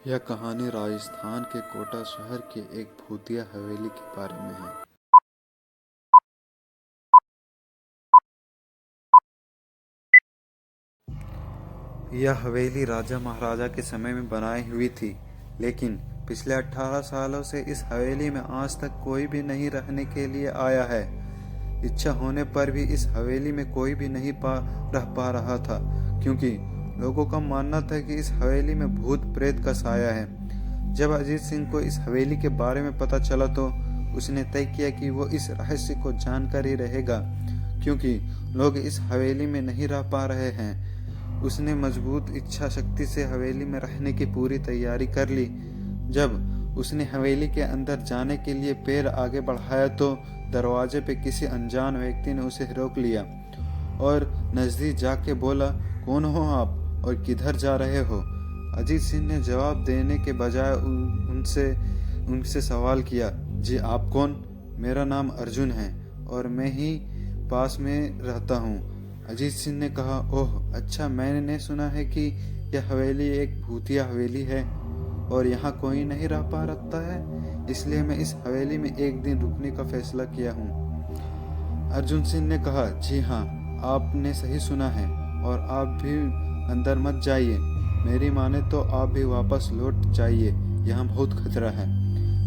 यह कहानी राजस्थान के कोटा शहर की एक भूतिया हवेली के बारे में है। यह हवेली राजा महाराजा के समय में बनाई हुई थी, लेकिन पिछले 18 सालों से इस हवेली में आज तक कोई भी नहीं रहने के लिए आया है। इच्छा होने पर भी इस हवेली में कोई भी नहीं रह पा रहा था, क्योंकि लोगों का मानना था कि इस हवेली में भूत प्रेत का साया है। जब अजीत सिंह को इस हवेली के बारे में पता चला तो उसने तय किया कि वो इस रहस्य को जानकर ही रहेगा, क्योंकि लोग इस हवेली में नहीं रह पा रहे हैं। उसने मजबूत इच्छा शक्ति से हवेली में रहने की पूरी तैयारी कर ली। जब उसने हवेली के अंदर जाने के लिए पैर आगे बढ़ाया तो दरवाजे पे किसी अनजान व्यक्ति ने उसे रोक लिया और नजदीक जाके बोला, कौन हो आप और किधर जा रहे हो? अजीत सिंह ने जवाब देने के बजाय उनसे सवाल किया, जी आप कौन? मेरा नाम अर्जुन है और मैं ही पास में रहता हूँ। अजीत सिंह ने कहा, ओह अच्छा, मैंने सुना है कि यह हवेली एक भूतिया हवेली है और यहाँ कोई नहीं रह पा रखता है, इसलिए मैं इस हवेली में एक दिन रुकने का फैसला किया हूँ। अर्जुन सिंह ने कहा, जी हाँ, आपने सही सुना है और आप भी अंदर मत जाइए। मेरी माने तो आप भी वापस लौट जाइए, यहाँ बहुत खतरा है।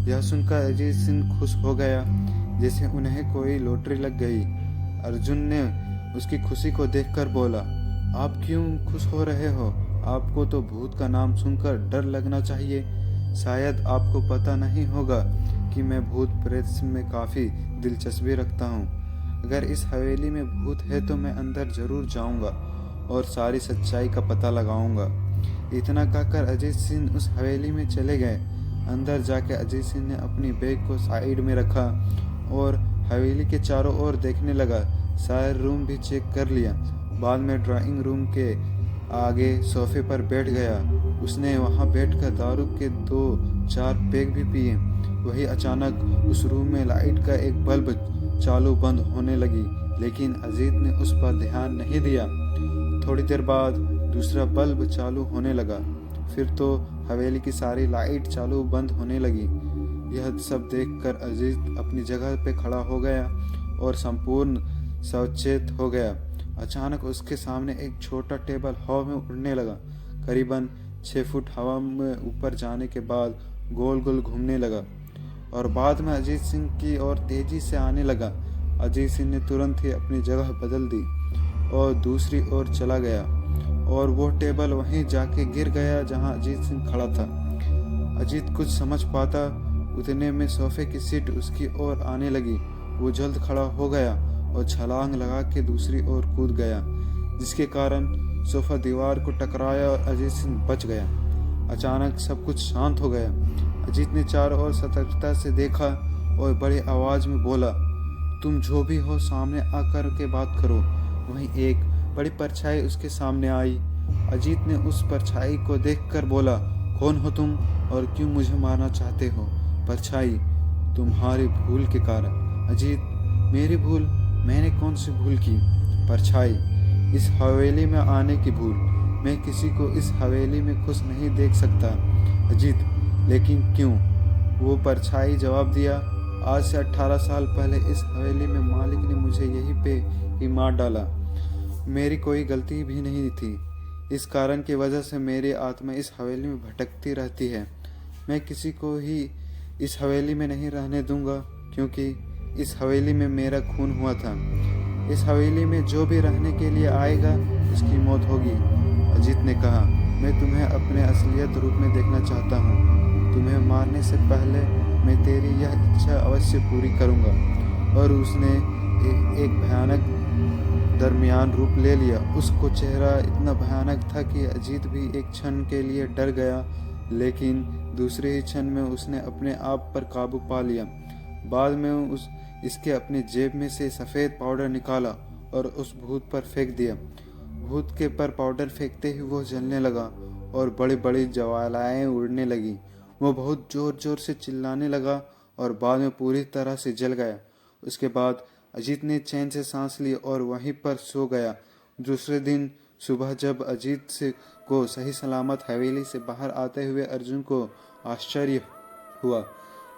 यह सुनकर अजीत सिंह खुश हो गया, जैसे उन्हें कोई लॉटरी लग गई। अर्जुन ने उसकी खुशी को देखकर बोला, आप क्यों खुश हो रहे हो? आपको तो भूत का नाम सुनकर डर लगना चाहिए। शायद आपको पता नहीं होगा कि मैं भूत प्रेत में काफ़ी दिलचस्पी रखता हूँ। अगर इस हवेली में भूत है तो मैं अंदर ज़रूर जाऊँगा और सारी सच्चाई का पता लगाऊंगा। इतना कहकर अजीत सिंह उस हवेली में चले गए। अंदर जाके अजीत सिंह ने अपनी बैग को साइड में रखा और हवेली के चारों ओर देखने लगा। सारे रूम भी चेक कर लिया। बाद में ड्राइंग रूम के आगे सोफे पर बैठ गया। उसने वहां बैठकर दारू के 2-4 पैग भी पिए। वही अचानक उस रूम में लाइट का एक बल्ब चालू बंद होने लगी, लेकिन अजीत ने उस पर ध्यान नहीं दिया। थोड़ी देर बाद दूसरा बल्ब चालू होने लगा, फिर तो हवेली की सारी लाइट चालू बंद होने लगी। यह सब देखकर अजीत अपनी जगह पे खड़ा हो गया और संपूर्ण सचेत हो गया। अचानक उसके सामने एक छोटा टेबल हवा में उड़ने लगा। करीबन 6 फुट हवा में ऊपर जाने के बाद गोल गोल घूमने लगा और बाद में अजीत सिंह की ओर तेजी से आने लगा। अजीत सिंह ने तुरंत ही अपनी जगह बदल दी और दूसरी ओर चला गया और वो टेबल वहीं जाके गिर गया जहां अजीत सिंह खड़ा था। अजीत कुछ समझ पाता उतने में सोफे की सीट उसकी ओर आने लगी। वो जल्द खड़ा हो गया और छलांग लगा के दूसरी ओर कूद गया, जिसके कारण सोफा दीवार को टकराया और अजीत सिंह बच गया। अचानक सब कुछ शांत हो गया। अजीत ने चारों ओर सतर्कता से देखा और बड़ी आवाज में बोला, तुम जो भी हो सामने आकर के बात करो। वहीं एक बड़ी परछाई उसके सामने आई। अजीत ने उस परछाई को देखकर बोला, कौन हो तुम और क्यों मुझे मारना चाहते हो? परछाई, तुम्हारी भूल के कारण। अजीत, मेरी भूल? मैंने कौन सी भूल की? परछाई, इस हवेली में आने की भूल। मैं किसी को इस हवेली में खुश नहीं देख सकता। अजीत, लेकिन क्यों? वो परछाई जवाब दिया, आज से 18 साल पहले इस हवेली में मालिक ने मुझे यहीं पे ही मार डाला। मेरी कोई गलती भी नहीं थी। इस कारण की वजह से मेरी आत्मा इस हवेली में भटकती रहती है। मैं किसी को ही इस हवेली में नहीं रहने दूंगा, क्योंकि इस हवेली में मेरा खून हुआ था। इस हवेली में जो भी रहने के लिए आएगा उसकी मौत होगी। अजीत ने कहा, मैं तुम्हें अपने असलियत रूप में देखना चाहता हूँ। तुम्हें मारने से पहले मैं तेरी यह इच्छा अवश्य पूरी करूँगा। और उसने एक भयानक दरमियान रूप ले लिया। उसको चेहरा इतना भयानक था कि अजीत भी एक क्षण के लिए डर गया, लेकिन दूसरे ही क्षण में उसने अपने आप पर काबू पा लिया। बाद में इसके अपने जेब में से सफ़ेद पाउडर निकाला और उस भूत पर फेंक दिया। भूत के पर पाउडर फेंकते ही वो जलने लगा और बड़ी बड़ी ज्वालाएं उड़ने लगी। वो बहुत जोर जोर से चिल्लाने लगा और बाद में पूरी तरह से जल गया। उसके बाद अजीत ने चैन से सांस ली और वहीं पर सो गया। दूसरे दिन सुबह जब अजीत से को सही सलामत हवेली से बाहर आते हुए अर्जुन को आश्चर्य हुआ।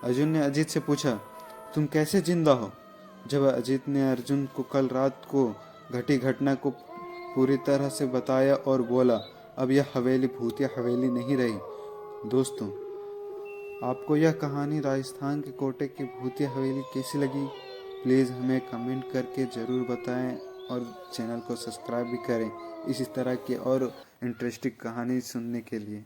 अर्जुन ने अजीत से पूछा, तुम कैसे जिंदा हो? जब अजीत ने अर्जुन को कल रात को घटी घटना को पूरी तरह से बताया और बोला, अब यह हवेली भूतिया हवेली नहीं रही। दोस्तों, आपको यह कहानी राजस्थान के कोटे की भूतिया हवेली कैसी लगी? प्लीज़ हमें कमेंट करके ज़रूर बताएं और चैनल को सब्सक्राइब भी करें इसी तरह की और इंटरेस्टिंग कहानी सुनने के लिए।